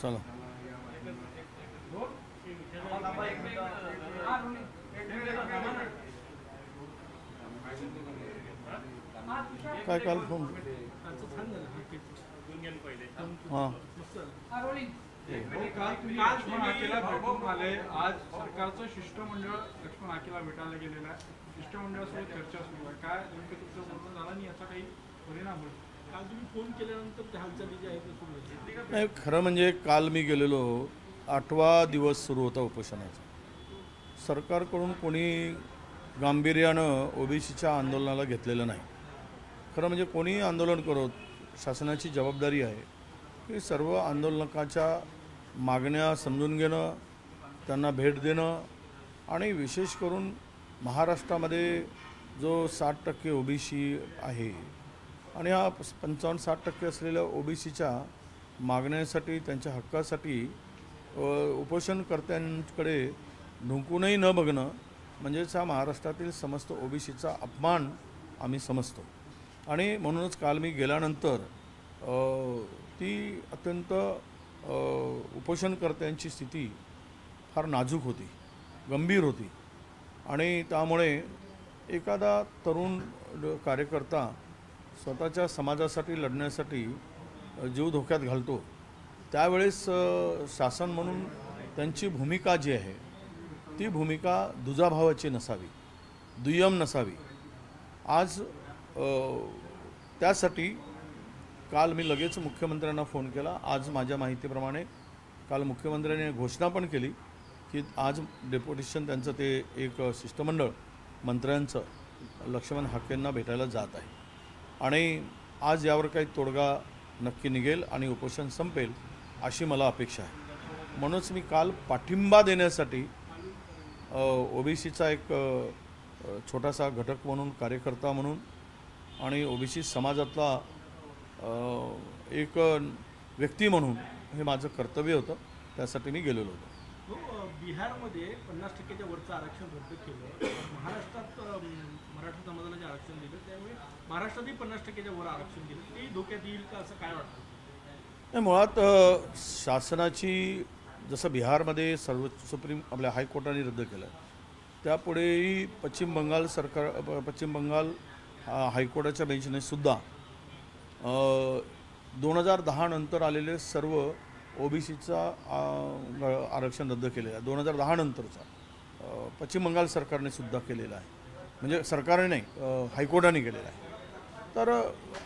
चला काय काल फोन हां काल तुम्ही लक्ष्मण हाकेला भेटून आले. आज सरकारचं शिष्टमंडळ लक्ष्मण हाकेला भेटायला गेलेलं आहे. शिष्टमंडळासोबत चर्चा सुरू आहे. काय नेमकं तुमचं बोलणं झालं आणि याचा काही परिणाम होईल? काल तुम्ही फोन केल्यानंतर त्या हालचाली ज्या आहेत सुरू होती. नाही, खरं म्हणजे काल मी गेलेलो 8वा दिवस सुरू होता उपोषणाचा. सरकारकडून कोणी गांभीर्यानं ओबीसीच्या आंदोलनाला घेतलेलं नाही. खरं म्हणजे कोणी आंदोलन करत, शासनाची जबाबदारी आहे की सर्व आंदोलकाच्या मागण्या समजून घेणं, त्यांना भेट देणं आणि विशेष करून महाराष्ट्रामध्ये जो 60% ओबीसी आहे आणि हा 55-60% असलेल्या ओबीसीच्या मागण्यांसाठी, त्यांच्या हक्कासाठी उपोषणकर्त्यांकडे ढुंकूनही न बघणं म्हणजेच हा महाराष्ट्रातील समस्त ओबीसीचा अपमान आम्ही समजतो. आणि म्हणूनच काल मी गेल्यानंतर ती अत्यंत उपोषणकर्त्यांची स्थिती फार नाजूक होती, गंभीर होती. आणि त्यामुळे एखादा तरुण कार्यकर्ता स्वतःच्या समाजासाठी लढण्यासाठी जीव धोक्यात घालतो त्यावेळेस शासन म्हणून त्यांची भूमिका जी आहे ती भूमिका दुजाभावाची नसावी, दुय्यम नसावी. आज त्यासाठी काल मी लगेच मुख्यमंत्र्यांना फोन केला. आज माझ्या माहितीप्रमाणे काल मुख्यमंत्र्यांनी घोषणा पण केली की आज डेप्युटेशन त्यांचं ते एक शिष्टमंडळ मंत्र्यांचं लक्ष्मण हाकेंना भेटायला जात आहे आणि आज यावर काही तोडगा नक्की निघेल आणि उपोषण संपेल अशी मला अपेक्षा आहे. म्हणूनच मी काल पाठिंबा देण्यासाठी ओबीसीचा एक छोटासा घटक म्हणून, कार्यकर्ता म्हणून आणि ओबीसी समाजातला एक व्यक्ती म्हणून हे माझं कर्तव्य होतं. त्यासाठी मी गेलेलो होतो. बिहारमध्ये 50%च्या वरचं आरक्षण रद्द केलं. महाराष्ट्रात मराठा समाजाला जे आरक्षण दिलं त्यामुळे महाराष्ट्रातही 50%च्या वर आरक्षण दिलं. ते धोक्यात येईल का असं काय वाटतं? नाही, मुळात शासनाची जसं बिहारमध्ये सुप्रीम आपल्या हायकोर्टाने रद्द केलं त्यापुढेही पश्चिम बंगाल हायकोर्टाच्या बेंचने सुद्धा 2010 नंतर आलेले सर्व ओबीसीचा आरक्षण रद्द केलेलं आहे. 2010 नंतरचा पश्चिम बंगाल सरकारने सुद्धा केलेला आहे. म्हणजे सरकारने नाही, हायकोर्टाने केलेला आहे. तर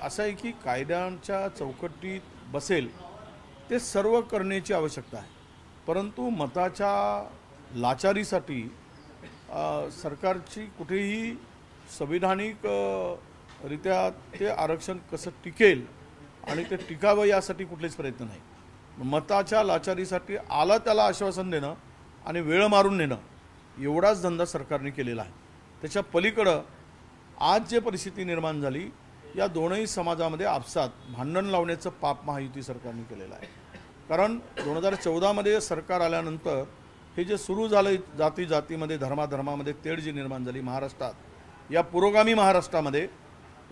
असं आहे की कायद्यांच्या चौकटीत बसेल ते सर्व करण्याची आवश्यकता आहे. परंतु मताच्या लाचारीसाठी सरकारची कुठेही संविधानिक रित्या ते आरक्षण कसं टिकेल आणि ते टिकावं यासाठी कुठलेच प्रयत्न नाही. मताच्या लाचारीसाठी आलं त्याला आश्वासन देणं आणि वेळ मारून नेणं एवढाच धंदा सरकारने केलेला आहे. त्याच्या पलीकडं आज जे परिस्थिती निर्माण झाली या दोनही समाजामध्ये आपसात भांडण लावण्याचं पाप महायुती सरकारने केलेलं आहे. कारण 2014मध्ये सरकार आल्यानंतर हे जे सुरू झालं जाती जातीमध्ये, धर्माधर्मामध्ये तेढ जी निर्माण झाली महाराष्ट्रात, या पुरोगामी महाराष्ट्रामध्ये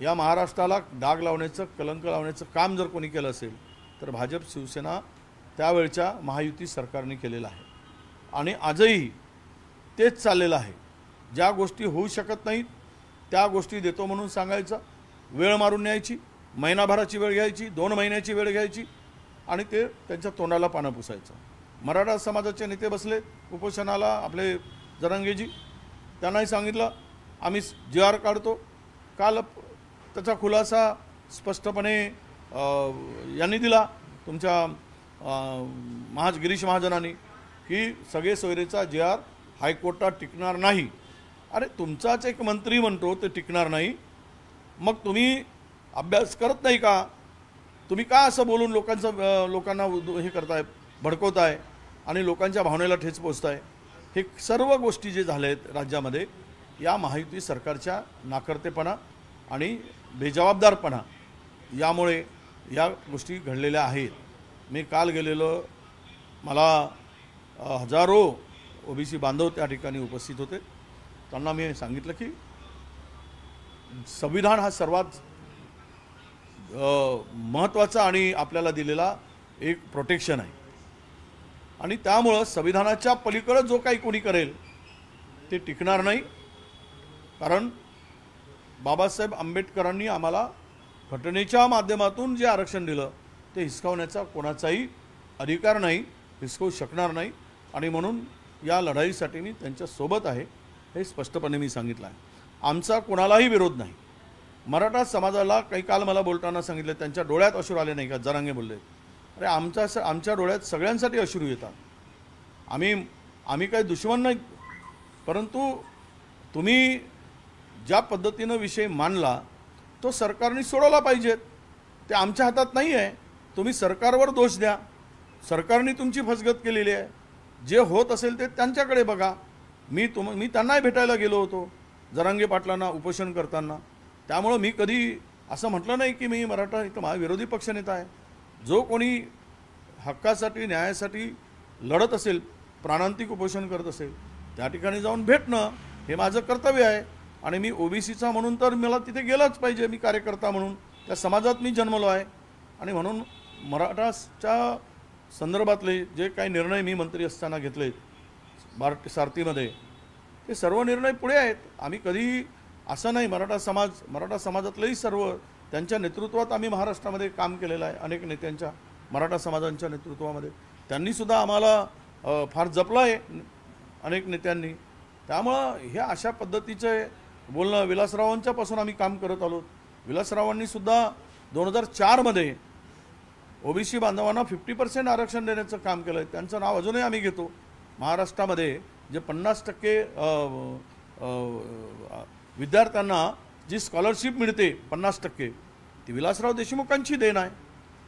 या महाराष्ट्राला डाग लावण्याचं, कलंक लावण्याचं काम जर कोणी केलं असेल तर भाजप शिवसेना त्यावेळच्या महायुती सरकारने केलेलं आहे. आणि आजही तेच चाललेलं आहे. ज्या गोष्टी होऊ शकत नाहीत त्या गोष्टी देतो म्हणून सांगायचं, वेळ मारून न्यायची, महिनाभराची वेळ घ्यायची, 2 महिन्याची वेळ घ्यायची आणि ते त्यांच्या तोंडाला पानं पुसायचं. मराठा समाजाचे नेते बसले उपोषणाला, आपले जरांगेजी, त्यांनाही सांगितलं आम्ही GR काढतो. काल त्याचा खुलासा स्पष्टपणे यांनी दिला, तुमच्या गिरीश महाजनांनी, की सगळे सोयरेचा GR हायकोर्टात टिकणार नाही. अरे तुमचाच एक मंत्री म्हणतो ते टिकणार नाही, मग तुम्ही अभ्यास करत नाही का? तुम्ही का असं बोलून लोकांना हे करताय, भडकवताय आणि लोकांच्या भावनेला ठेच पोचताय? हे सर्व गोष्टी जे झाल्या आहेत राज्यामध्ये या महायुती सरकारच्या नाकर्तेपणा आणि बेजबाबदारपणा यामुळे या गोष्टी घडलेल्या आहेत. मी काल गेलेलो, मला हजारो ओबीसी बांधव त्या ठिकाणी उपस्थित होते. त्यांना मी सांगितलं की संविधान हा सर्वात महत्त्वाचा आणि आपल्याला दिलेला एक प्रोटेक्शन आहे. आणि त्यामुळं संविधानाच्या पलीकडे जो काही कोणी करेल ते टिकणार नाही. कारण बाबासाहेब आंबेडकरांनी आम्हाला घटनेच्या माध्यमातून जे आरक्षण दिलं ते हिसकावण्याचा कोणाचाही अधिकार नाही, हिसकवू शकणार नाही. आणि म्हणून या लढाईसाठी मी त्यांच्यासोबत आहे हे स्पष्टपणे मी सांगितलं आहे. आमचा कोणालाही विरोध नाही. मराठा समाजाला काही काल मला बोलताना सांगितलं त्यांच्या डोळ्यात अश्रू आले नाही का, जरांगे बोलले. अरे आमच्या डोळ्यात सगळ्यांसाठी अश्रू येतात. आम्ही काही दुश्मन नाही, परंतु तुम्ही ज्या पद्धतीनं विषय मांडला तो सरकारने सोडवला पाहिजेत. ते आमच्या हातात नाही आहे. तुम्ही सरकारवर दोष द्या. सरकारने तुमची फसगत केलेली आहे. जे होत असेल ते त्यांच्याकडे बघा. मी त्यांनाही भेटायला गेलो होतो जरांगे पाटलांना उपोषण करताना. त्यामुळं मी कधी असं म्हटलं नाही की मी मराठा इथं महाविरोधी पक्षनेता आहे. जो कोणी हक्कासाठी न्यायासाठी लढत असेल, प्राणांतिक उपोषण करत असेल, त्या ठिकाणी जाऊन भेटणं हे माझं कर्तव्य आहे. आणि मी ओबीसीचा म्हणून तर मला तिथे गेलंच पाहिजे. मी कार्यकर्ता म्हणून त्या समाजात मी जन्मलो आहे. आणि म्हणून मराठाच्या संदर्भातले जे काही निर्णय मी मंत्री असताना घेतले सारथीमध्ये ते सर्व निर्णय पुढे आहेत. आम्ही कधी असं नाही, मराठा समाजातलेही सर्व त्यांच्या नेतृत्वात आम्ही महाराष्ट्रामध्ये काम केलेलं आहे. अनेक नेत्यांच्या मराठा समाजांच्या नेतृत्वामध्ये त्यांनीसुद्धा आम्हाला फार जपलं आहे अनेक नेत्यांनी. त्यामुळं हे अशा पद्धतीचे बोलणं विलासरावांच्यापासून आम्ही काम करत आलो. विलासरावांनीसुद्धा 2004मध्ये ओबीसी बांधवांना 50% आरक्षण देण्याचं काम केलं आहे. त्यांचं नाव अजूनही आम्ही घेतो. महाराष्ट्रामध्ये जे 50% विद्यार्थ्यांना जी स्कॉलरशिप मिळते 50% ती विलासराव देशमुखांची देण आहे.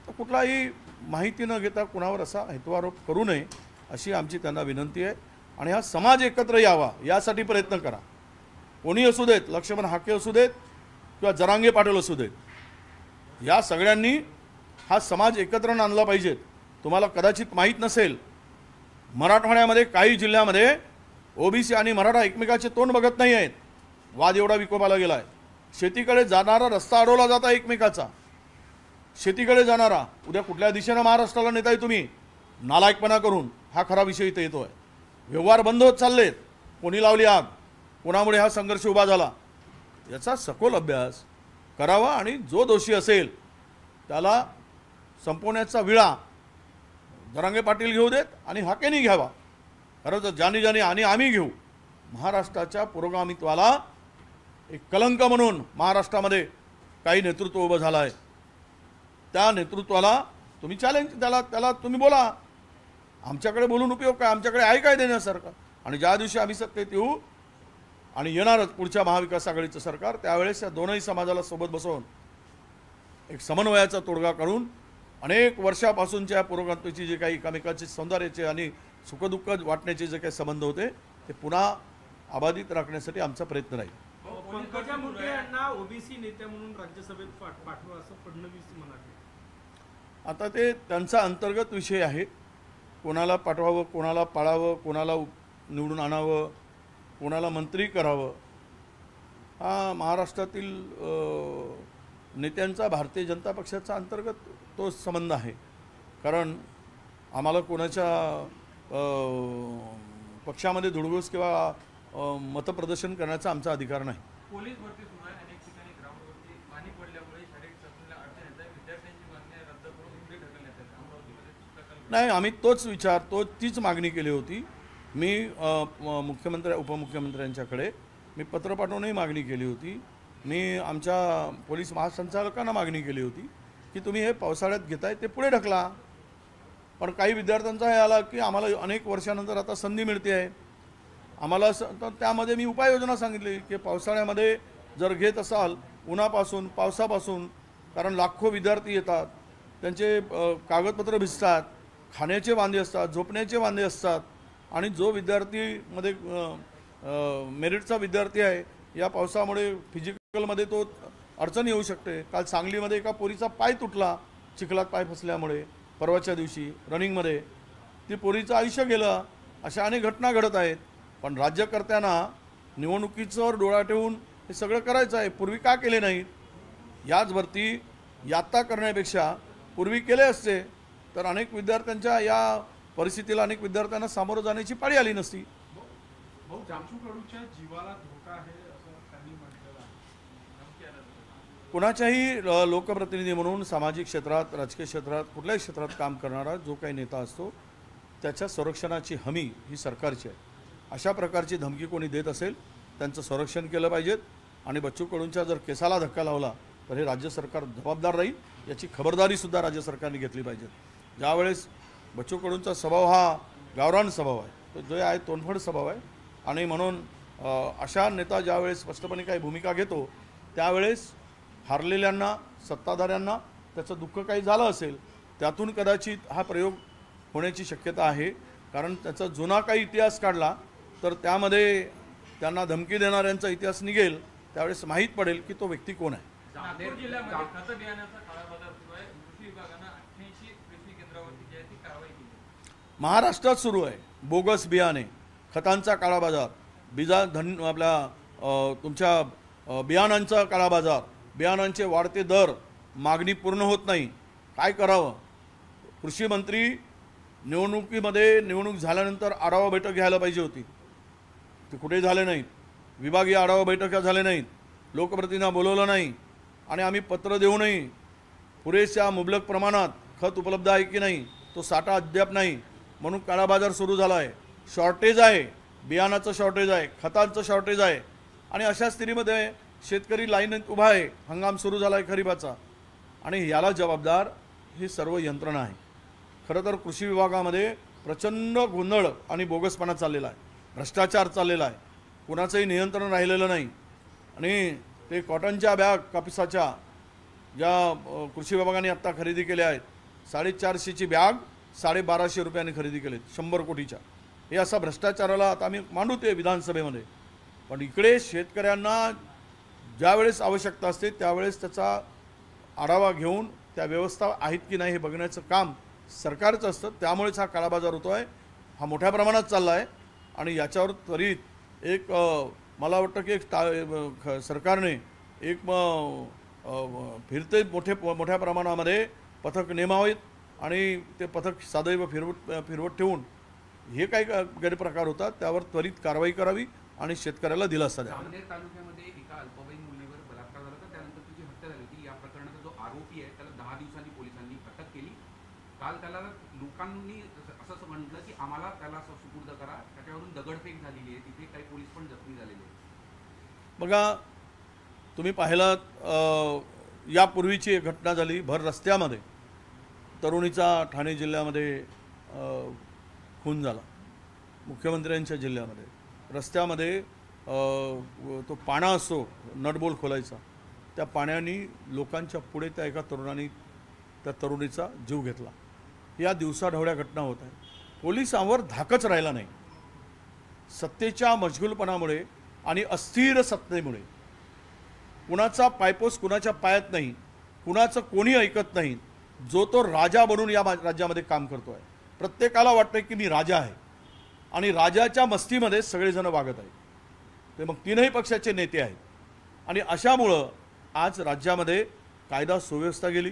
तर कुठलाही माहिती न घेता कुणावर असा हेतुआरोप करू नये अशी आमची त्यांना विनंती आहे. आणि हा समाज एकत्र यावा यासाठी प्रयत्न करा. कोणी असू देत, लक्ष्मण हाके असू देत किंवा जरांगे पाटील असू देत, या सगळ्यांनी हा समाज एकत्र आणला पाहिजे. तुम्हाला कदाचित माहीत नसेल, मराठवाड्यामध्ये काही जिल्ह्यामध्ये ओबीसी आणि मराठा एकमेकाचे तोंड बघत नाही आहेत. वाद एवढा विकोपाला गेला आहे. शेतीकडे जाणारा रस्ता अडवला जाता एकमेकाचा. शेतीकडे जाणारा उद्या कुठल्या दिशेनं महाराष्ट्राला नेताय तुम्ही नालायकपणा करून, हा खरा विषय इथे येतो आहे. व्यवहार बंद होत चाललेत. कोणी लावली आग, कोणामुळे हा संघर्ष उभा झाला, याचा सखोल अभ्यास करावा. आणि जो दोषी असेल त्याला संपवण्याचा विळा जरांगे पाटील घेऊ देत आणि हाकेनी घ्यावा. खरं तर ज्याने आणि आम्ही घेऊ. महाराष्ट्राच्या पुरोगामित्वाला एक कलंक म्हणून महाराष्ट्रामध्ये काही नेतृत्व उभं झालं आहे. त्या नेतृत्वाला तुम्ही चॅलेंज त्याला तुम्ही बोला. आमच्याकडे बोलून उपयोग काय? आमच्याकडे आहे काय देण्यासारखं? आणि ज्या दिवशी आम्ही सत्तेत येऊ आणि येणारच पुढच्या महाविकास आघाडीचं सरकार, त्यावेळेस या दोनही समाजाला सोबत बसवून एक समन्वयाचा तोडगा करून अनेक वर्षापासूनच्या पुरोगामित्वाची जे काही एकमेकाचे सौंदर्याचे आणि सुखदुःख वाटण्याचे जे काही संबंध होते ते पुन्हा अबाधित राखण्यासाठी आमचा प्रयत्न राहील. पंकजा मुंडे यांना ओबीसी नेते म्हणून राज्यसभेत पाठवा असं फडणवीस म्हणाले. आता ते त्यांचा अंतर्गत विषय आहे. कोणाला पाठवावं, कोणाला पाळावं, कोणाला निवडून आणावं, कोणाला मंत्री करावं, हा महाराष्ट्रातील नेत्यांचा, भारतीय जनता पक्षाचा अंतर्गत तो संबंध आहे. कारण आम्हाला कोणाच्या पक्षामध्ये धुडगूस किंवा मतप्रदर्शन करण्याचा आमचा अधिकार नाही. पोलीस भरती सुरू आहे. अनेक ठिकाणी ग्राउंडवरती पाणी पडल्यामुळे शारीरिक चाचणीला अडचण येत आहे. विद्यार्थ्यांची मागणी रद्द करून पुढे ढकलण्यात येते. अमरावतीमध्ये नाही, आम्ही तीच मागणी केली होती. मी मुख्यमंत्री उपमुख्यमंत्र्यांच्याकडे मी पत्र पाठवूनही मागणी केली होती. मी आमच्या पोलीस महासंचालकांना मागणी केली होती की तुम्ही हे पावसाळ्यात घेताय ते पुढे ढकला. पण काही विद्यार्थ्यांचा हे आला की आम्हाला अनेक वर्षानंतर आता संधी मिळते आहे आम्हाला, तर त्यामध्ये मी उपाययोजना सांगितली की पावसाळ्यामध्ये जर घेत असाल उन्हापासून पावसापासून, कारण लाखो विद्यार्थी येतात, त्यांचे कागदपत्र भिजतात, खाण्याचे वांदे असतात, झोपण्याचे वांदे असतात. आणि जो विद्यार्थीमध्ये मेरिटचा विद्यार्थी आहे या पावसामुळे फिजिकलमध्ये तो अडचण येऊ शकते. काल सांगलीमध्ये एका पोरीचा पाय तुटला चिखलात पाय फसल्यामुळे, परवाच्या दिवशी रनिंगमध्ये ती पोरीचं आयुष्य गेलं. अशा अनेक घटना घडत आहेत. पण राज्यकर्त्यांना निवडणुकीचं डोळा ठेवून हे सगळं करायचं आहे. पूर्वी का केले नाहीत? याच भरती यात्रा करण्यापेक्षा पूर्वी केले असते तर अनेक विद्यार्थ्यांच्या या परिस्थितीला अनेक विद्यार्थ्यांना सामोरं जाण्याची पाळी आली नसती. भाऊ जामशू कडूच्या जीवाला धोका आहे असं त्यांनी म्हटलेलं आहे. कुणाच्याही लोकप्रतिनिधी म्हणून सामाजिक क्षेत्रात, राजकीय क्षेत्रात, कुठल्याही क्षेत्रात काम करणारा जो काही नेता असतो त्याच्या संरक्षणाची हमी ही सरकारची आहे. अशा प्रकारची धमकी कोणी देत असेल त्यांचं संरक्षण केलं पाहिजेत आणि बच्चू कडूंच्या जर केसाला धक्का लावला तर हे राज्य सरकार जबाबदार राहील, याची खबरदारीसुद्धा राज्य सरकारने घेतली पाहिजे. ज्यावेळेस बच्चू कडूंचा स्वभाव हा गावरान स्वभाव आहे, तो जो आहे तोंडफड स्वभाव आहे आणि म्हणून अशा नेता ज्यावेळेस स्पष्टपणे काही भूमिका घेतो त्यावेळेस हारलेल्यांना, सत्ताधाऱ्यांना त्याचं दुःख काही झालं असेल त्यातून कदाचित हा प्रयोग होण्याची शक्यता आहे. कारण त्याचा जुना काही इतिहास काढला तर त्यामध्ये त्यांना धमकी देणाऱ्यांचा इतिहास निघेल, त्यावेळेस माहीत पडेल की तो व्यक्ती कोण आहे. नागपूर जिल्ह्यामध्ये खत बियाण्याचा काळाबाजार सुरू आहे. कृषी विभागानं 88 कृषी केंद्रावरती जी आहे ती कारवाई केली. महाराष्ट्रात सुरू आहे बोगस बियाणे, खतांचा काळाबाजार, तुमच्या बियाणांचा काळाबाजार, बियाणांचे वाढते दर, मागणी पूर्ण होत नाही. काय करावं? कृषी मंत्री निवडणूक झाल्यानंतर आढावा बैठक घ्यायला पाहिजे होती, ते कुठे झाले नाहीत. विभागीय आढावा बैठका झाले नाहीत, लोकप्रतिनिधींना बोलवलं नाही आणि आम्ही पत्र देऊनही पुरेशा मुबलक प्रमाणात खत उपलब्ध आहे की नाही तो साठा अद्याप नाही, म्हणून काळाबाजार सुरू झाला आहे. शॉर्टेज आहे, बियाणाचं शॉर्टेज आहे, खतांचं शॉर्टेज आहे आणि अशा स्थितीमध्ये शेतकरी लाईनीत उभा आहे. हंगाम सुरू झाला आहे खरीपाचा आणि याला जबाबदार ही सर्व यंत्रणा आहे. खरं तर कृषी विभागामध्ये प्रचंड गोंधळ आणि बोगसपणा चाललेला आहे, भ्रष्टाचार चाललेला आहे, कुणाचंही नियंत्रण राहिलेलं नाही. आणि ते कॉटनच्या बॅग कापसाच्या ज्या कृषी विभागाने आत्ता खरेदी केल्या आहेत, 450ची बॅग 1250 रुपयांनी खरेदी केलेत, 100 कोटीच्या. हे असा भ्रष्टाचाराला आता आम्ही मांडू ते विधानसभेमध्ये. पण इकडे शेतकऱ्यांना ज्यावेळेस आवश्यकता असते त्यावेळेस त्याचा आढावा घेऊन त्या व्यवस्था आहेत की नाही हे बघण्याचं काम सरकारचं असतं. त्यामुळेच हा काळाबाजार होतो आहे, हा मोठ्या प्रमाणात चालला आहे आणि याच्यावर त्वरित एक मला वाटतं की सरकारने एक फिरते मोठ्या प्रमाणामध्ये पथक नेमावेत आणि ते पथक सदैव फिरवत ठेवून हे काही गैरप्रकार होतात त्यावर त्वरित कारवाई करावी आणि शेतकऱ्याला दिलासा द्यावा. जामनेर तालुक्यामध्ये एका अल्पवयीन मुलीवर बलात्कार झाला तर त्यानंतर तिची हत्या झाली होती. या प्रकरणाचा जो आरोपी आहे त्याला 10 दिवसांनी पोलिसांनी अटक केली. काल त्याला लोकांनी असं म्हटलं की आम्हाला त्याला सुपूर्द करा, त्याच्यावरून दगडफेक झालेली आहे, तिथे काही पोलीस पण जखमी झालेले आहेत. बघा, तुम्ही पाहिलात यापूर्वीची एक घटना झाली भर रस्त्यामध्ये, तरुणीचा ठाणे जिल्ह्यामध्ये खून झाला. मुख्यमंत्र्यांच्या जिल्ह्यामध्ये रस्त्यामध्ये तो पाणा असो नटबोल्ट खोलायचा, त्या पाण्याने लोकांच्या पुढे त्या एका तरुणाने त्या तरुणीचा जीव घेतला. या दिवसाढवळ्या घटना होत आहेत. पोलिसांवर धाकच राहिला नाही. सत्तेच्या मशगूलपणामुळे आणि अस्थिर सत्तेमुळे कुणाचा पायपोस कुणाच्या पायात नाही, कुणाचं कोणी ऐकत नाही. जो तो राजा बनून या राज्यामध्ये काम करतो आहे. प्रत्येकाला वाटतं की मी राजा आहे आणि राजाच्या मस्तीमध्ये सगळेजण वागत आहेत. ते मग तीनही पक्षाचे नेते आहेत आणि अशामुळं आज राज्यामध्ये कायदा सुव्यवस्था गेली.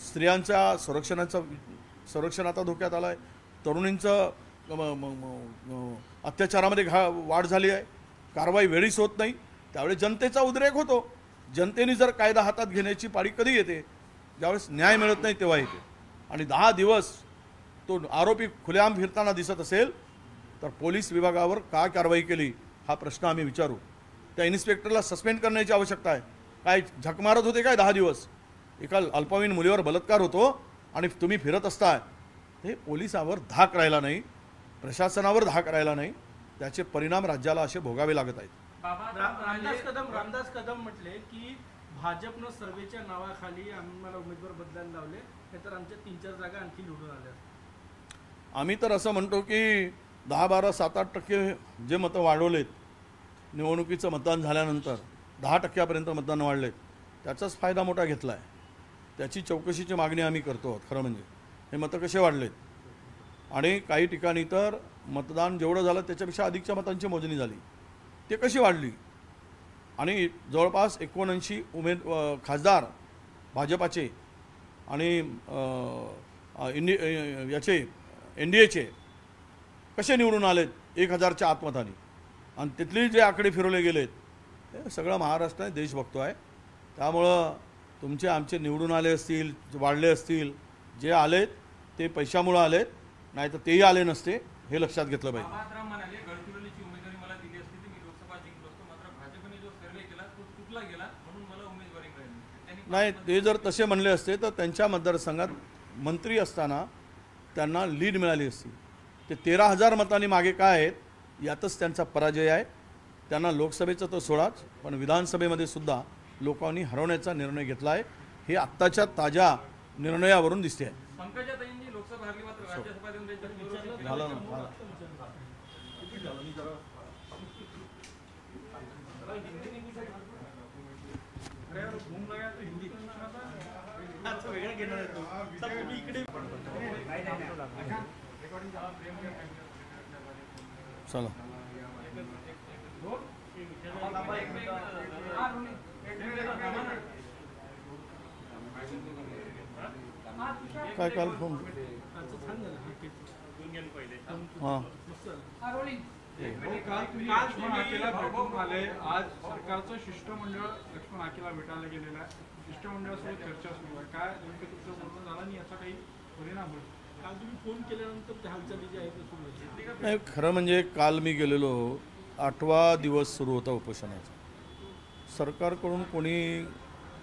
स्त्रियांच्या संरक्षण आता धोक्यात आलं आहे. तरुणींचं अत्याचारामध्ये वाढ झाली आहे. कारवाई वेळीच होत नाही, त्यावेळेस जनतेचा उद्रेक होतो. जनतेने जर कायदा हातात घेण्याची पाळी कधी येते? ज्यावेळेस न्याय मिळत नाही तेव्हा येते. आणि 10 दिवस तो आरोपी खुलेआम फिरताना दिसत असेल तर पोलीस विभागावर का कारवाई केली हा प्रश्न आम्ही विचारू. त्या इन्स्पेक्टरला सस्पेंड करण्याची आवश्यकता आहे. काय झक मारत होते काय 10 दिवस? एका अल्पवयीन मुलीवर बलात्कार होतो आणि तुम्ही फिरत असताय. हे पोलिसांवर धाक राहिला नाही, प्रशासनावर धाक राहिला नाही. त्याचे परिणाम राज्याला असे भोगावे लागत आहेत. रामदास कदम म्हटले की भाजपनं सर्वेच्या नावाखाली आम्हाला उमेदवार बदलायला लावले, नाहीतर आमच्या 3-4 जागा आणखी निवडून आल्या. आम्ही तर असं म्हणतो की 10-12, 7-8% जे मतं वाढवलेत निवडणुकीचं मतदान झाल्यानंतर 10% मतदान वाढलेत, त्याचाच फायदा मोठा घेतला आहे. त्याची चौकशीची मागणी आम्ही करतो आहोत. खरं म्हणजे हे मतं कसे वाढलेत आणि काही ठिकाणी तर मतदान जेवढं झालं त्याच्यापेक्षा अधिकच्या मतांची मोजणी झाली, ते कशी वाढली. आणि जवळपास 79 खासदार भाजपाचे आणि याचे NDAचे कसे निवडून आलेत 1000च्या आतमताने, आणि तिथले जे आकडे फिरवले गेलेत ते सगळं महाराष्ट्राने देश बघतो आहे. त्यामुळं तुमचे आमचे निवडून आले असतील, वाढले असतील, जे आलेत ते पैशामुळं आलेत, नाही तर तेही आले नसते, हे लक्षात घेतलं पाहिजे. बाबाराम म्हणाले गडचिरोलीची उमेदवारी मला दिली असती तर मी लोकसभा जिंकलो असतो, मात्र भाजपने जो सर्वे केला तो चुकला गेला म्हणून मला उमेदवारी मिळाली. नाही, ते जर तसे म्हणले असते तर त्यांच्या मतदारसंघात मंत्री असताना त्यांना लीड मिळाली असती. ते 13,000 मतांनी मागे काय आहेत यातच त्यांचा पराजय आहे. त्यांना लोकसभेचं तर सोडाच, पण विधानसभेमध्ये सुद्धा लोकांनी हरवण्याचा निर्णय घेतला आहे. हे आत्ताच्या ताज्या निर्णयावरून दिसते आहे. पंकजाताईंनी लोकसभा हरली मात्र राज्यसभा देऊन त्यांच्या विरोधात झालं ना. अरे यार घूम लगा तो हिंदी आता वेगळा घेणार आहे तो. सब तुम्ही इकडे चला. काय काल फोन आजचं छान झालं. हां काल तुम्ही लक्ष्मण आकेला भेटून आले. आज सरकारचं शिष्टमंडळ लक्ष्मण आकेला भेटायला गेलेलं आहे. शिष्टमंडळासोबत चर्चा सुरू आहे. काय नेमकं तुमचं बोलणं झालं आणि याचा काही परिणाम होईल? काल तुम्ही फोन केल्यानंतर त्या हालचाली ज्या आहेत त्या सुरू आहेत. नाही, खरं म्हणजे काल मी गेलेलो, 8वा दिवस सुरू होता उपोषणाचा. सरकारकडून कोणी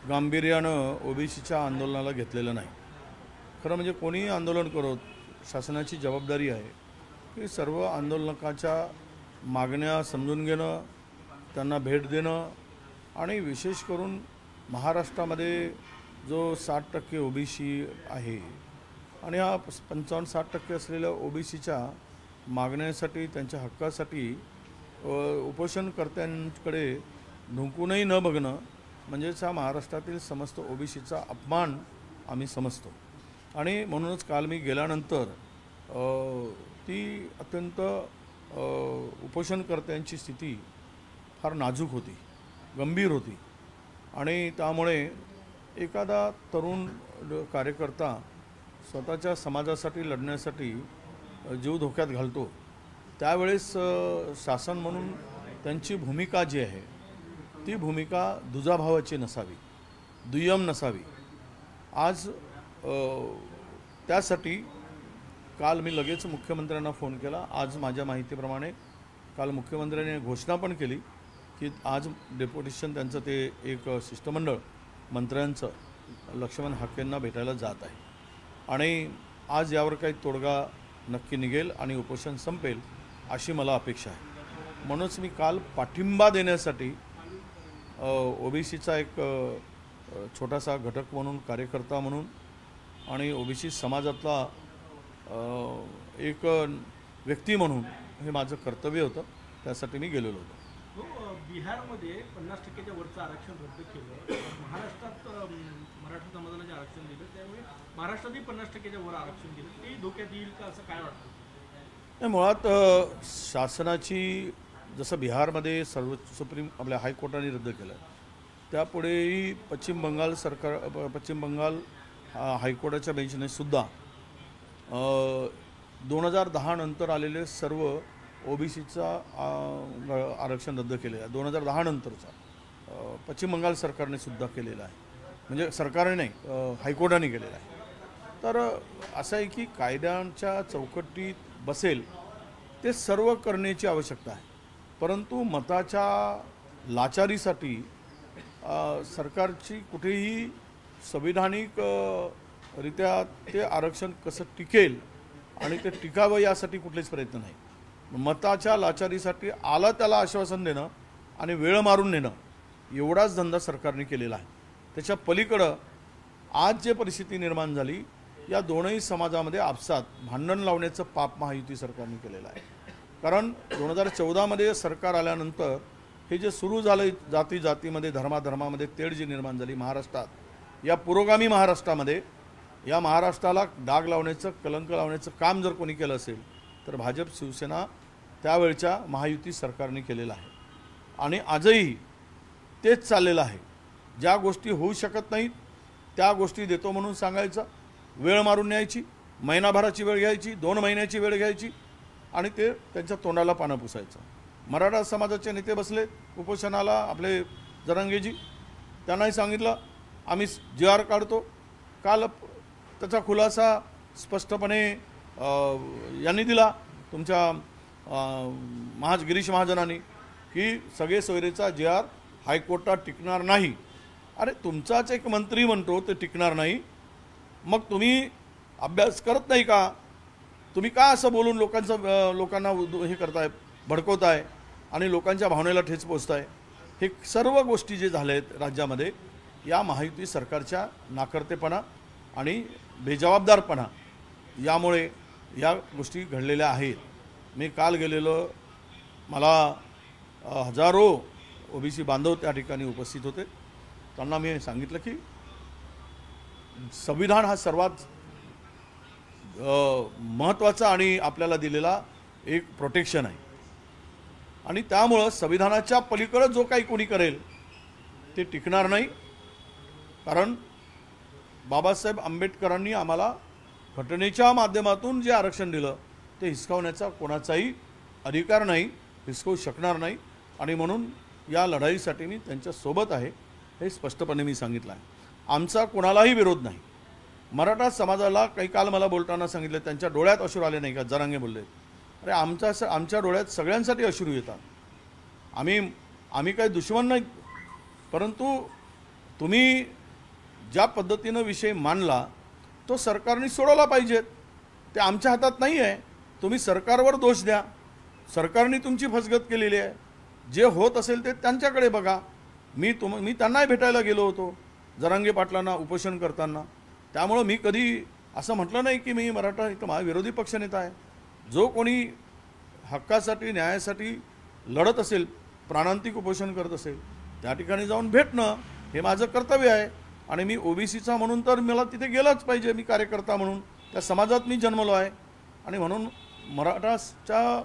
गांभीर्यानं OBCच्या आंदोलनाला घेतलेलं नाही. खरं म्हणजे कोणी आंदोलन करत, शासनाची जबाबदारी आहे की सर्व आंदोलकाच्या मागण्या समजून घेणं, त्यांना भेट देणं, आणि विशेष करून महाराष्ट्रामध्ये जो 60% OBC आहे आणि हा 55-60% असलेल्या OBCच्या मागण्यासाठी, त्यांच्या हक्कासाठी उपोषणकर्त्यांकडे ढुंकूनही न बघणं म्हणजेच हा महाराष्ट्रातील समस्त OBCचा अपमान आम्ही समजतो. आणि म्हणूनच काल मी गेल्यानंतर ती अत्यंत उपोषणकर्त्यांची स्थिती फार नाजूक होती, गंभीर होती, आणि त्यामुळे एखादा तरुण कार्यकर्ता स्वतःच्या समाजासाठी लढण्यासाठी जीव धोक्यात घालतो त्यावेळेस शासन म्हणून त्यांची भूमिका जी आहे ती भूमिका दुजाभावाची नसावी, दुय्यम नसावी. आज त्यासाठी काल मी लगेच मुख्यमंत्र्यांना फोन केला. आज माझ्या माहितीप्रमाणे काल मुख्यमंत्र्यांनी घोषणा पण केली की आज डेप्युटेशन त्यांचं ते एक शिष्टमंडळ मंत्र्यांचं लक्ष्मण हाकेंना भेटायला जात आहे, आणि आज यावर काही तोडगा नक्की निघेल आणि उपोषण संपेल अशी मला अपेक्षा आहे. म्हणूनच मी काल पाठिंबा देण्यासाठी OBCचा एक छोटासा घटक म्हणून, कार्यकर्ता म्हणून, आणि OBC समाजातला एक व्यक्ती म्हणून हे माझं कर्तव्य होतं, त्यासाठी मी गेलेलो होतो. बिहारमध्ये 50%च्या वरचं आरक्षण रद्द केलं. महाराष्ट्रात मराठा समाजाला जे आरक्षण दिलं त्यामुळे महाराष्ट्रातही 50%च्या वर आरक्षण दिलं. ते धोक्यात येईल का असं काय वाटतं? नाही, मुळात शासनाची, जसं बिहारमध्ये सुप्रीम आपल्या हायकोर्टाने रद्द केलं, त्यापुढेही पश्चिम बंगाल हायकोर्टाच्या बेंचने सुद्धा 2010 नंतर आलेले सर्व OBCचा आरक्षण रद्द केलेलं आहे. 2010 नंतरचा पश्चिम बंगाल सरकारने सुद्धा केलेला आहे, म्हणजे सरकारने नाही, हायकोर्टाने केलेला आहे. तर असं आहे की कायद्यांच्या चौकटीत बसेल ते सर्व करण्याची आवश्यकता आहे, परंतु मताच्या लाचारीसाठी सरकारची कुठेही संविधानिक रित्या ते आरक्षण कसं टिकेल आणि ते टिकावं यासाठी कुठलेच प्रयत्न नाही. मताच्या लाचारीसाठी आला त्याला आश्वासन देणं आणि वेळ मारून नेणं एवढाच धंदा सरकारने केलेला आहे. त्याच्या पलीकडं आज जे परिस्थिती निर्माण झाली, या दोनही समाजामध्ये आपसात भांडण लावण्याचं पाप महायुती सरकारने केलेलं आहे. कारण 2014मध्ये सरकार आल्यानंतर हे जे सुरू झालं, जातीमध्ये, धर्मामध्ये तेढ जी निर्माण झाली महाराष्ट्रात, या पुरोगामी महाराष्ट्रामध्ये, या महाराष्ट्राला डाग लावण्याचं, कलंक लावण्याचं काम जर कोणी केलं असेल तर भाजप शिवसेना त्यावेळच्या महायुती सरकारने केलेलं आहे. आणि आजही तेच चाललेलं आहे. ज्या गोष्टी होऊ शकत नाहीत त्या गोष्टी देतो म्हणून सांगायचं, वेळ मारून न्यायची, महिनाभराची वेळ घ्यायची, 2 महिन्याची वेळ घ्यायची आणि ते त्यांच्या तोंडाला पानं पुसायचं. मराठा समाजाचे नेते बसले उपोषणाला, आपले जरांगेजी, त्यांनाही सांगितलं आम्ही GR काढतो. काल त्याचा खुलासा स्पष्टपणे यांनी दिला, तुमच्या गिरीश महाजनांनी, की सगळे सोयरेचा GR हायकोर्टात टिकणार नाही. अरे तुमचाच एक मंत्री म्हणतो ते टिकणार नाही, मग तुम्ही अभ्यास करत नाही का? तुम्ही का असं बोलून लोकांना हे करताय, भडकवताय आणि लोकांच्या भावनेला ठेच पोचताय? हे सर्व गोष्टी जे झाले आहेत राज्यामध्ये, या महायुती सरकारच्या नाकर्तेपणा आणि बेजबाबदारपणा यामुळे या गोष्टी घडलेल्या आहेत. मी काल गेलेलो, मला हजारो OBC बांधव त्या ठिकाणी उपस्थित होते. त्यांना मी सांगितलं की संविधान हा सर्वात महत्त्वाचा आणि आपल्याला दिलेला एक प्रोटेक्शन आहे आणि त्यामुळं संविधानाच्या पलीकडे जो काही कोणी करेल ते टिकणार नाही. कारण बाबासाहेब आंबेडकरांनी आम्हाला घटनेच्या माध्यमातून जे आरक्षण दिलं ते हिसकावण्याचा कोणाचाही अधिकार नाही, हिसकवू शकणार नाही आणि म्हणून या लढाईसाठी मी त्यांच्यासोबत आहे हे स्पष्टपणे मी सांगितलं आहे. आमचा कोणालाही विरोध नाही. मराठा समाजाला काही काल मला बोलताना सांगितलं त्यांच्या डोळ्यात अश्रू आले नाही का, जरांगे बोलले. अरे आमच्या डोळ्यात सगळ्यांसाठी अश्रू येतात. आम्ही काही दुश्मन नाही, परंतु तुम्ही ज्या पद्धतीनं विषय मांडला तो सरकारने सोडवला पाहिजे. ते आमच्या हातात नाही आहे. तुम्ही सरकारवर दोष द्या, सरकारने तुमची फसगत केलेली आहे. जे होत असेल ते त्यांच्याकडे बघा. मी त्यांनाही भेटायला गेलो होतो जरांगे पाटलांना उपोषण करताना. त्यामुळं मी कधी असं म्हटलं नाही की मी मराठा इथं विरोधी पक्षनेता आहे. जो कोणी हक्कासाठी न्यायासाठी लढत असेल, प्राणांतिक उपोषण करत असेल, त्या ठिकाणी जाऊन भेटणं हे माझं कर्तव्य आहे आणि मी OBCचा म्हणून तर मला तिथे गेलंच पाहिजे. मी कार्यकर्ता म्हणून त्या समाजात मी जन्मलो आहे आणि म्हणून मराठाच्या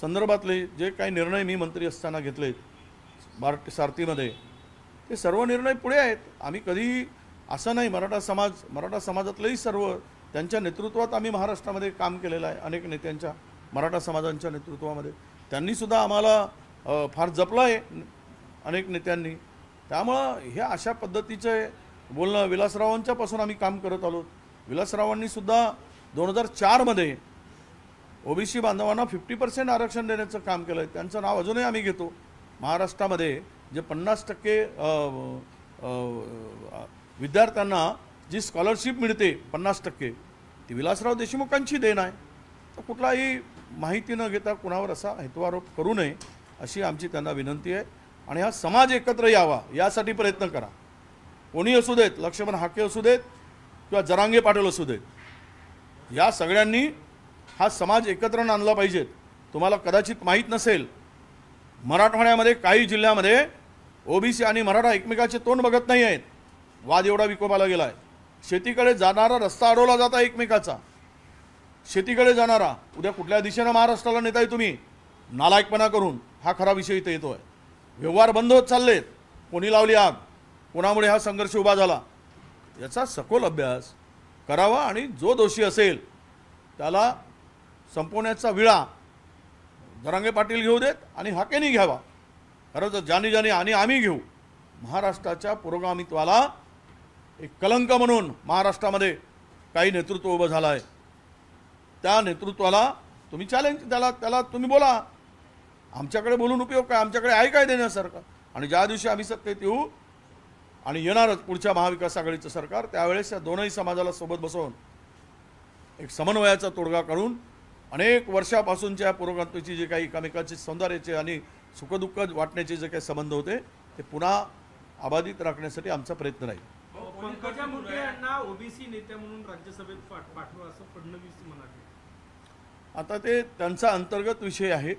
संदर्भातले जे काही निर्णय मी मंत्री असताना घेतले सारथीमध्ये, ते सर्व निर्णय पुढे आहेत. आम्ही कधी असं नाही, मराठा समाजातलेही सर्व त्यांच्या नेतृत्वात आम्ही महाराष्ट्रामध्ये काम केलेलं आहे. अनेक नेत्यांच्या, मराठा समाजांच्या नेतृत्वामध्ये त्यांनीसुद्धा आम्हाला फार जपलं आहे अनेक नेत्यांनी. त्यामुळं हे अशा पद्धतीचे बोलणं विलासरावांच्यापासून आम्ही काम करत आलो. विलासरावांनीसुद्धा 2004मध्ये OBC बांधवांना 50% आरक्षण देण्याचं काम केलं आहे. त्यांचं नाव अजूनही आम्ही घेतो. महाराष्ट्रामध्ये जे 50% विद्यार्थ्यांना जी स्कॉलरशिप मिळते 50%, ती विलासराव देशमुखांची देण आहे. तर कुठलाही माहिती न घेता कुणावर असा हेतुआरोप करू नये अशी आमची त्यांना विनंती आहे. आणि हा समाज एकत्र यावा यासाठी प्रयत्न करा. कोणी असू देत, लक्ष्मण हाके असू देत किंवा जरांगे पाटील असू देत, या सगळ्यांनी हा समाज एकत्र आणला पाहिजे. तुम्हाला कदाचित माहीत नसेल, मराठवाड्यामध्ये काही जिल्ह्यामध्ये OBC आणि मराठा एकमेकाचे तोंड बघत नाही आहेत. वाद एवढा विकोपाला गेला आहे. शेतीकडे जाणारा रस्ता अडवला जाता एकमेकाचा. शेतीकडे जाणारा उद्या कुठल्या दिशेनं महाराष्ट्राला नेताय तुम्ही नालायकपणा करून, हा खरा विषय इथे येतो आहे. व्यवहार बंद होत चाललेत. कोणी लावली आग, कोणामुळे हा संघर्ष उभा झाला, याचा सखोल अभ्यास करावा आणि जो दोषी असेल त्याला संपवण्याचा विळा जरांगे पाटील घेऊ देत आणि हाकेनी घ्यावा. खरं तर ज्याने आणि आम्ही घेऊ. महाराष्ट्राच्या पुरोगामित्वाला एक कलंक म्हणून महाराष्ट्रामध्ये काही नेतृत्व उभं झालं आहे. त्या नेतृत्वाला तुम्ही चॅलेंज, त्याला तुम्ही बोला. आमच्याकडे बोलून उपयोग काय? आमच्याकडे आहे काय देण्यासारखं? आणि ज्या दिवशी आम्ही सत्तेत येऊ आणि येणारच पुढच्या महाविकास आघाडीचं सरकार, त्यावेळेस या दोनही समाजाला सोबत बसवून एक समन्वयाचा तोडगा काढून अनेक वर्षापासूनच्या पुरोगामित्वाची जे काही एकमेकाचे सौंदर्याचे आणि सुखदुःख वाटण्याचे जे काही संबंध होते ते पुन्हा अबाधित राखण्यासाठी आमचा प्रयत्न राहील. पंकजा मुंडे यांना OBC नेत्या म्हणून राज्यसभेत पाठवा असं फडणवीस म्हणाले. आता ते त्यांचा अंतर्गत विषय आहे.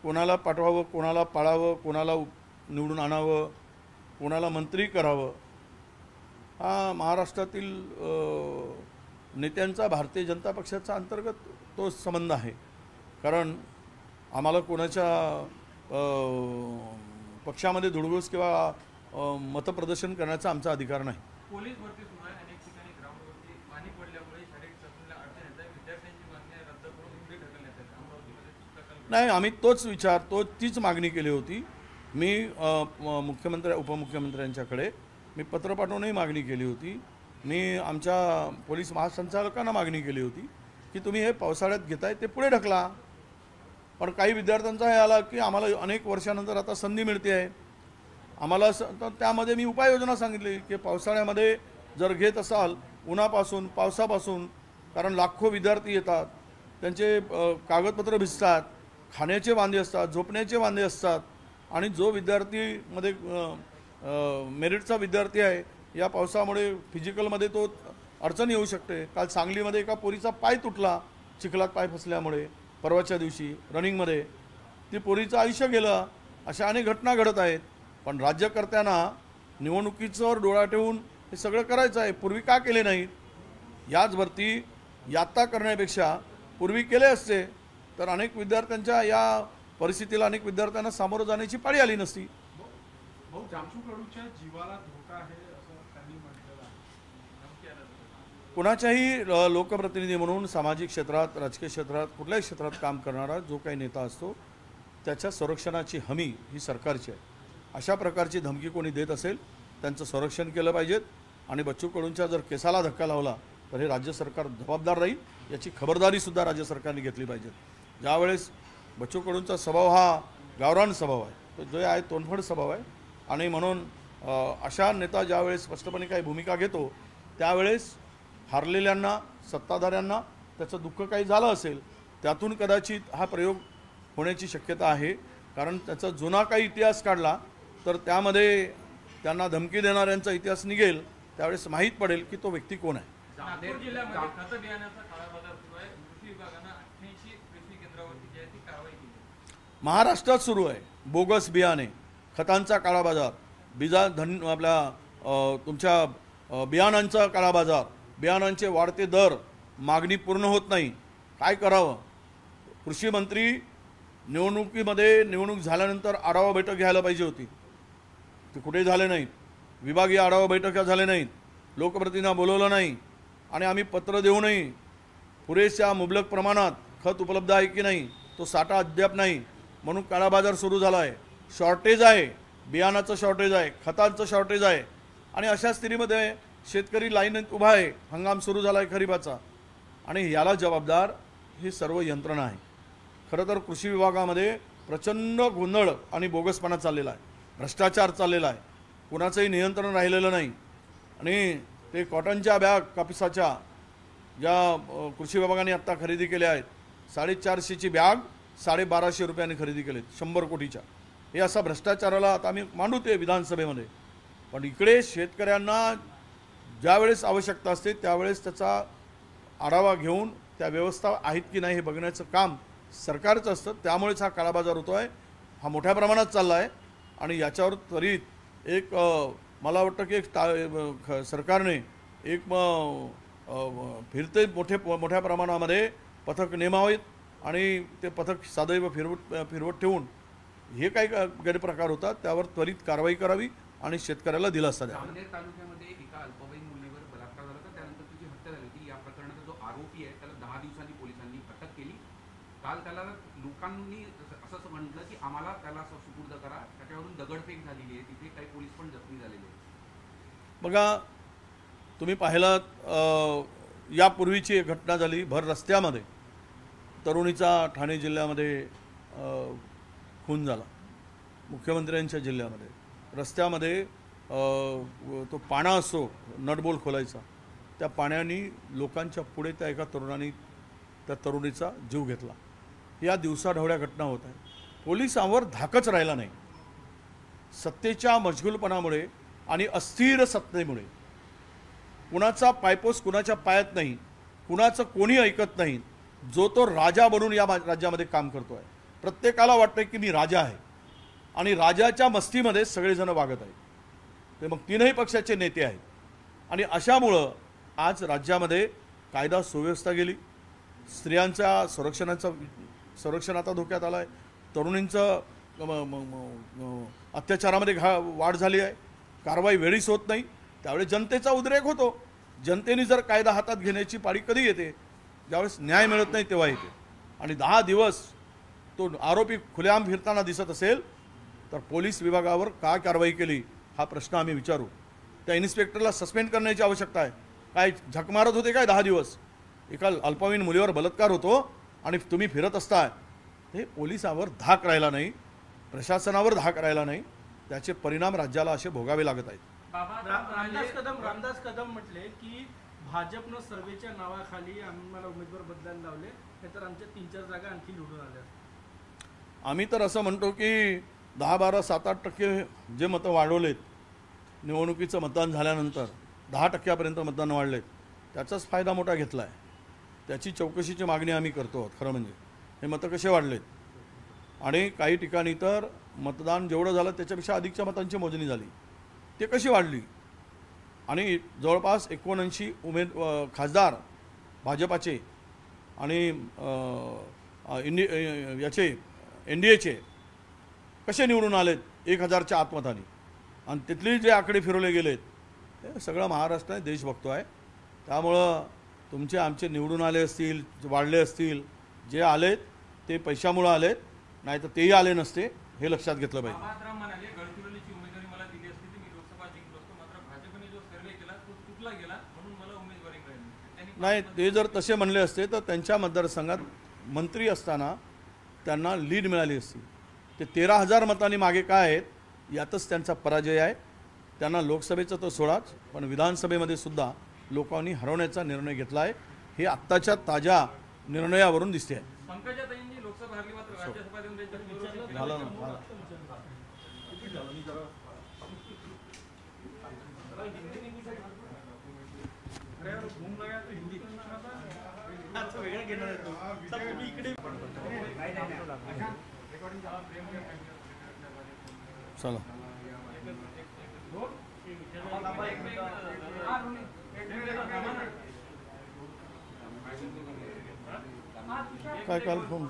कोणाला पाठवावं, कोणाला पाळावं, कोणाला निवडून आणावं, कोणाला मंत्री करावं, हा महाराष्ट्रातील नेत्यांचा, भारतीय जनता पक्षाचा अंतर्गत तो संबंध आहे. कारण आम्हाला कोणाच्या पक्षामध्ये धुडगूस किंवा मतप्रदर्शन करण्याचा आमचा अधिकार नाही. पोलीस भरती सुरू आहे. अनेक ठिकाणी ग्राउंडवरती पाणी पडल्यामुळे शारीरिक चाचणीला अडचण येत आहे. विद्यार्थ्यांची मागणी आहे रद्द करून पुढे ढकलण्यात येत आहे. अमरावतीमध्ये प्रकल्प नाही, आम्ही तीच मागणी केली होती. मी उपमुख्यमंत्र्यांच्याकडे मी पत्र पाठवूनही मागणी केली होती. मी आमच्या पोलीस महासंचालकांना मागणी केली होती की तुम्ही हे पावसाळ्यात घेताय ते पुढे ढकला. पण काही विद्यार्थ्यांचा हे आला की आम्हाला अनेक वर्षानंतर आता संधी मिळते आहे आम्हाला, तर त्यामध्ये मी उपाययोजना सांगितली की पावसाळ्यामध्ये जर घेत असाल उन्हापासून पावसापासून, कारण लाखो विद्यार्थी येतात, त्यांचे कागदपत्र भिजतात, खाण्याचे वांदे असतात, झोपण्याचे वांदे असतात, आणि जो विद्यार्थीमध्ये मेरिटचा विद्यार्थी आहे या पावसामुळे फिजिकलमध्ये तो अडचण येऊ शकते. काल सांगलीमध्ये एका पोरीचा पाय तुटला चिखलात पाय फसल्यामुळे, परवाच्या दिवशी रनिंगमध्ये ती पोरीचं आयुष्य गेलं. अशा अनेक घटना घडत आहेत. पण राज्यकर्त्यांना निवडणुकीचं डोळा ठेवून हे सगळं करायचं आहे. पूर्वी का केले नाहीत? याच भरती यात्ता करण्यापेक्षा पूर्वी केले असते तर अनेक विद्यार्थ्यांच्या या परिस्थितीला अनेक विद्यार्थ्यांना सामोरं जाण्याची पाळी आली नसती. भाऊ, जामशू कडूच्या जीवाला धोका आहे असं त्यांनी म्हटलेलं आहे. नक्की आलं. कोणाच्याही लोकप्रतिनिधी म्हणून सामाजिक क्षेत्रात, राजकीय क्षेत्रात, कुठल्याही क्षेत्रात काम करणारा जो काही नेता असतो त्याच्या संरक्षणाची हमी ही सरकारची आहे. अशा प्रकारची धमकी कोणी देत असेल त्यांचं संरक्षण केलं पाहिजेत. आणि बच्चू कडूंच्या जर केसाला धक्का लावला तर हे राज्य सरकार जबाबदार राहील, याची खबरदारीसुद्धा राज्य सरकारने घेतली पाहिजे. ज्यावेळेस बच्चू कडूंचा स्वभाव हा गावरान स्वभाव आहे, तो जो आहे तोंडफड स्वभाव आहे, आणि म्हणून अशा नेता ज्यावेळेस स्पष्टपणे काही भूमिका घेतो त्यावेळेस हारलेल्यांना, सत्ताधाऱ्यांना त्याचं दुःख काही झालं असेल, त्यातून कदाचित हा प्रयोग होण्याची शक्यता आहे. कारण त्याचा जुना काही इतिहास काढला तर त्यामध्ये त्यांना धमकी देणाऱ्यांचा इतिहास निघेल, त्यावेळेस माहीत पडेल की तो व्यक्ती कोण आहे. नागपूर जिल्ह्यामध्ये खत बियाण्याचा काळाबाजार सुरू आहे. कृषी विभागानं 88 कृषी केंद्रावरती जी आहे ती कारवाई केली. महाराष्ट्रात सुरू आहे बोगस बियाणे, खतांचा काळाबाजार, तुमच्या बियाणांचा काळाबाजार, बियाणांचे वाढते दर, मागणी पूर्ण होत नाही. काय करावं? कृषी मंत्री निवडणूक झाल्यानंतर आढावा बैठक घ्यायला पाहिजे होती, ते कुठे झाले नाहीत. विभागीय आढावा बैठका झाले नाहीत, लोकप्रतिनिधींना बोलवलं नाही, आणि आम्ही पत्र देऊनही पुरेशा मुबलक प्रमाणात खत उपलब्ध आहे की नाही तो साठा अद्याप नाही, म्हणून काळाबाजार सुरू झाला आहे. शॉर्टेज आहे, बियाणाचं शॉर्टेज आहे, खतांचं शॉर्टेज आहे, आणि अशा स्थितीमध्ये शेतकरी लाईनीत उभा आहे. हंगाम सुरू झाला आहे खरीपाचा, आणि याला जबाबदार ही सर्व यंत्रणा आहे. खरं तर कृषी विभागामध्ये प्रचंड गोंधळ आणि बोगसपणा चाललेला आहे, भ्रष्टाचार चाललेला आहे, कुणाचंही नियंत्रण राहिलेलं नाही. आणि ते कॉटनच्या बॅग कापसाच्या ज्या कृषी विभागाने आत्ता खरेदी केल्या आहेत, 450ची बॅग 1250 रुपयांनी खरेदी केलेत, 100 कोटीच्या. हे असा भ्रष्टाचाराला आता आम्ही मांडू ते विधानसभेमध्ये. पण इकडे शेतकऱ्यांना ज्यावेळेस आवश्यकता असते त्यावेळेस त्याचा आढावा घेऊन त्या व्यवस्था आहेत की नाही हे बघण्याचं काम सरकारचं असतं. त्यामुळेच हा काळाबाजार होतो आहे, हा मोठ्या प्रमाणात चालला आहे. आणि याच्यावर त्वरित एक मला वाटतं की सरकारने एक फिरते मोठ्या प्रमाणामध्ये पथक नेमावेत, आणि ते पथक सदैव फिरवत ठेवून हे काही गैरप्रकार होतात त्यावर त्वरित कारवाई करावी आणि शेतकऱ्याला दिलासा द्यावा. जामनेर तालुक्यामध्ये एका अल्पवयीन मुलीवर बलात्कार झाला होता, त्यानंतर तिची हत्या झाली होती. या प्रकरणाचा जो आरोपी आहे त्याला 10 दिवसांनी पोलिसांनी अटक केली. काल त्याला लोकांनी असं म्हटलं की आम्हाला त्याला सुपूर्द करा, त्याच्यावरून दगडफेक झालेली आहे, तिथे काही पोलीस पण जखमी झालेले आहेत. बघा, तुम्ही पाहिलात यापूर्वीची एक घटना झाली भर रस्त्यामध्ये, तरुणीचा ठाणे जिल्ह्यामध्ये खून झाला. मुख्यमंत्र्यांच्या जिल्ह्यामध्ये रस्त्यामध्ये तो पाणा असो नटबोल खोलायचा, त्या पाण्याने लोकांच्या पुढे त्या एका तरुणाने त्या तरुणीचा जीव घेतला. या दिवसाढवळ्या घटना होत आहेत. पोलिसांवर धाकच राहिला नाही. सत्तेच्या मशगुलपणामुळे आणि अस्थिर सत्तेमुळे कुणाचा पायपोस कुणाच्या पायात नाही, कुणाचं कोणी ऐकत नाही. जो तो राजा बनून या राज्यामध्ये काम करतो आहे. प्रत्येकाला वाटतं की मी राजा आहे, आणि राजाच्या मस्तीमध्ये सगळेजण वागत आहेत. ते मग तीनही पक्षाचे नेते आहेत. आणि अशामुळं आज राज्यामध्ये कायदा सुव्यवस्था गेली, स्त्रियांच्या संरक्षण आता धोक्यात आलं आहे, तरुणींचं अत्याचारामध्ये वाढ झाली आहे, कारवाई वेळीच होत नाही. त्यावेळेस जनतेचा उद्रेक होतो. जनतेने जर कायदा हातात घेण्याची पाळी कधी येते? ज्यावेळेस न्याय मिळत नाही तेव्हा येते. आणि 10 दिवस तो आरोपी खुलेआम फिरताना दिसत असेल तर पोलीस विभागावर का कारवाई केली हा प्रश्न आम्ही विचारू. त्या इन्स्पेक्टरला सस्पेंड करण्याची आवश्यकता आहे. काय झक मारत होते काय 10 दिवस? एका अल्पवयीन मुलीवर बलात्कार होतो आणि तुम्ही फिरत असताय. हे पोलिसावर धाक राहिला नाही, प्रशासनावर धाक राहिला नाही. त्याचे परिणाम राज्याला असे भोगावे लागत आहेत. रामदास कदम म्हटले की भाजपनं सर्वेच्या नावाखाली आम्हाला उमेदवार बदलायला लावले, नाहीतर आमच्या 3-4 जागा आणखी निवडून आल्या. आम्ही तर असं म्हणतो की 10-12, 7-8% जे मतं वाढवलेत निवडणुकीचं मतदान झाल्यानंतर 10% मतदान वाढलेत, त्याचाच फायदा मोठा घेतला आहे. त्याची चौकशीची मागणी आम्ही करतो आहोत. खरं म्हणजे हे मतं कसे वाढलेत आणि काही ठिकाणी तर मतदान जेवढं झालं त्याच्यापेक्षा अधिकच्या मतांची मोजणी झाली, ते कशी वाढली. आणि जवळपास 79 खासदार भाजपाचे आणि याचे NDAचे कसे निवडून आलेत 1000च्या आतमताने. आणि तिथले जे आकडे फिरवले गेलेत हे सगळं महाराष्ट्र देश बघतो आहे. त्यामुळं तुमचे आमचे निवडून आले असतील, वाढले असतील, जे आलेत ते पैशामुळे आलेत, नाही तर तेही आले नसते, हे लक्षात घेतलं पाहिजे. बाबाराव म्हणाले गडचिरोलीची उमेदवारी मला दिली असती तर मी लोकसभा जिंकलो असतो, मात्र भाजपने जो सर्वे केला तो चुकला गेला म्हणून मला उमेदवारी मिळाली नाही. ते जर तसे म्हणले असते तर त्यांच्या मतदारसंघात मंत्री असताना त्यांना लीड मिळाली असती. ते 13,000 मतांनी मागे काय आहेत यातच त्यांचा पराजय आहे. त्यांना लोकसभेचं तर सोडाच, पण विधानसभेमध्ये सुद्धा लोकांनी हरवण्याचा निर्णय घेतला आहे. हे आत्ताच्या ताज्या निर्णयावरून दिसते आहे. पंकजाताईंनी लोकसभा हरली मात्र राज्यसभा देऊन त्यांच्या झालं ना. घूम लगा तो हिंदी वेगळं घेणार आहे तो. तर तुम्ही इकडे चला. काय काल फोन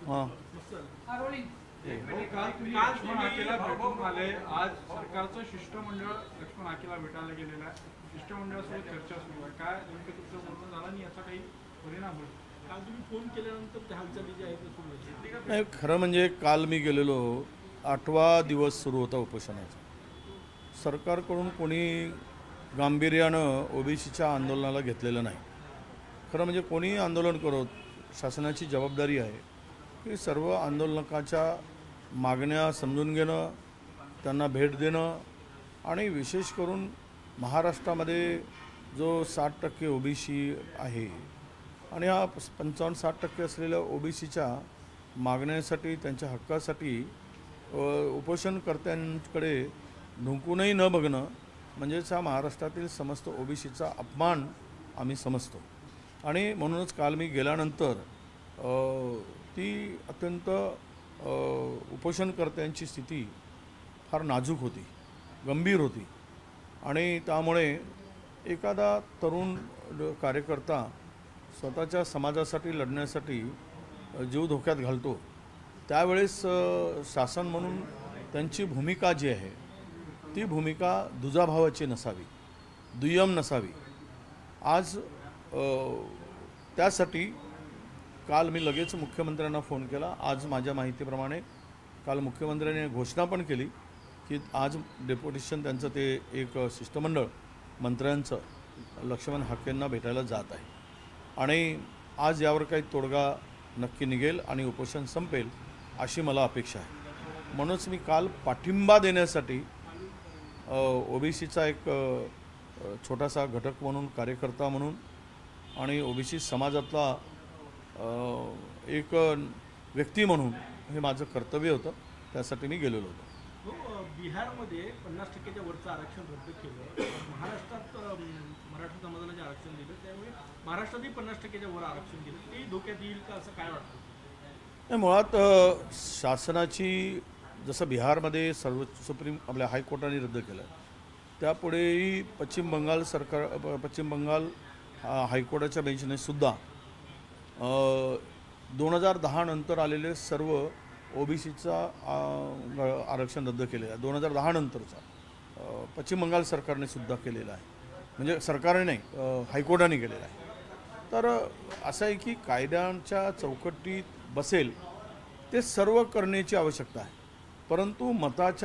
हां काल तुम्ही लक्ष्मण आखेला भेटून आले. आज सरकारचं शिष्टमंडळ लक्ष्मण आखेला भेटायला गेलेलं आहे. शिष्टमंडळासोबत चर्चा सुरू आहे. काय नेमकं तुमचं बोलणं झालं आणि याचा काही परिणाम होईल? काल तुम्ही फोन केल्यानंतर त्या हालचाली ज्या आहेत त्या सुरू आहेत. नाही, खरं म्हणजे काल मी गेलेलो, 8वा दिवस सुरू होता उपोषणाचा. सरकारकडून कोणी गांभीर्यानं OBCच्या आंदोलनाला घेतलेलं नाही. खरं म्हणजे कोणी आंदोलन करत, शासनाची जबाबदारी आहे की सर्व आंदोलकाच्या मागण्या समजून घेणं, त्यांना भेट देणं आणि विशेष करून महाराष्ट्रामध्ये जो 60% OBC आहे आणि हा 55-60% असलेल्या OBCच्या मागण्यासाठी, त्यांच्या हक्कासाठी उपोषणकर्त्यांकडे ढुंकूनही न बघणं म्हणजेच हा महाराष्ट्रातील समस्त OBCचा अपमान आम्ही समजतो. आणि म्हणूनच काल मी गेल्यानंतर ती अत्यंत उपोषणकर्त्यांची स्थिती फार नाजूक होती, गंभीर होती. आणि त्यामुळे एखादा तरुण कार्यकर्ता स्वतःच्या समाजासाठी लढण्यासाठी जीव धोक्यात घालतो, त्यावेळेस शासन म्हणून त्यांची भूमिका जी आहे ती भूमिका दुजाभावाची नसावी, दुय्यम नसावी. आज त्यासाठी काल मी लगेच मुख्यमंत्र्यांना फोन केला. आज माझ्या माहितीप्रमाणे काल मुख्यमंत्र्यांनी घोषणा पण केली की आज डेप्युटेशन त्यांचं ते एक शिष्टमंडळ मंत्र्यांचं लक्ष्मण हाकेंना भेटायला जात आहे आणि आज यावर काही तोडगा नक्की निघेल आणि उपोषण संपेल अशी मला अपेक्षा आहे. म्हणूनच मी काल पाठिंबा देण्यासाठी OBCचा एक छोटासा घटक म्हणून, कार्यकर्ता म्हणून आणि OBC समाजातला एक व्यक्ती म्हणून हे माझं कर्तव्य होतं, त्यासाठी मी गेलेलो होतो. बिहारमध्ये 50%च्या वरचं आरक्षण रद्द केलं, महाराष्ट्रात मराठा समाजाला जे आरक्षण दिलं त्यामुळे महाराष्ट्रातही 50%च्या वर आरक्षण दिलं, ते धोक्यात येईल का असं काय वाटतं? नाही, मुळात शासनाची जसं बिहारमध्ये सुप्रीम आपल्या हायकोर्टाने रद्द केलं, त्यापुढेही पश्चिम बंगाल हायकोर्टाच्या बेंचने सुद्धा 2010 नंतर आलेले सर्व ओबीसीचा आरक्षण रद्द केलेलं आहे 2010 नंतरचा पश्चिम बंगाल सरकारने सुद्धा केलेला आहे. म्हणजे सरकारने नाही, हायकोर्टाने केलेला आहे. तर असं आहे की कायद्यांच्या चौकटीत बसेल ते सर्व करण्याची आवश्यकता आहे, परंतु मताच्या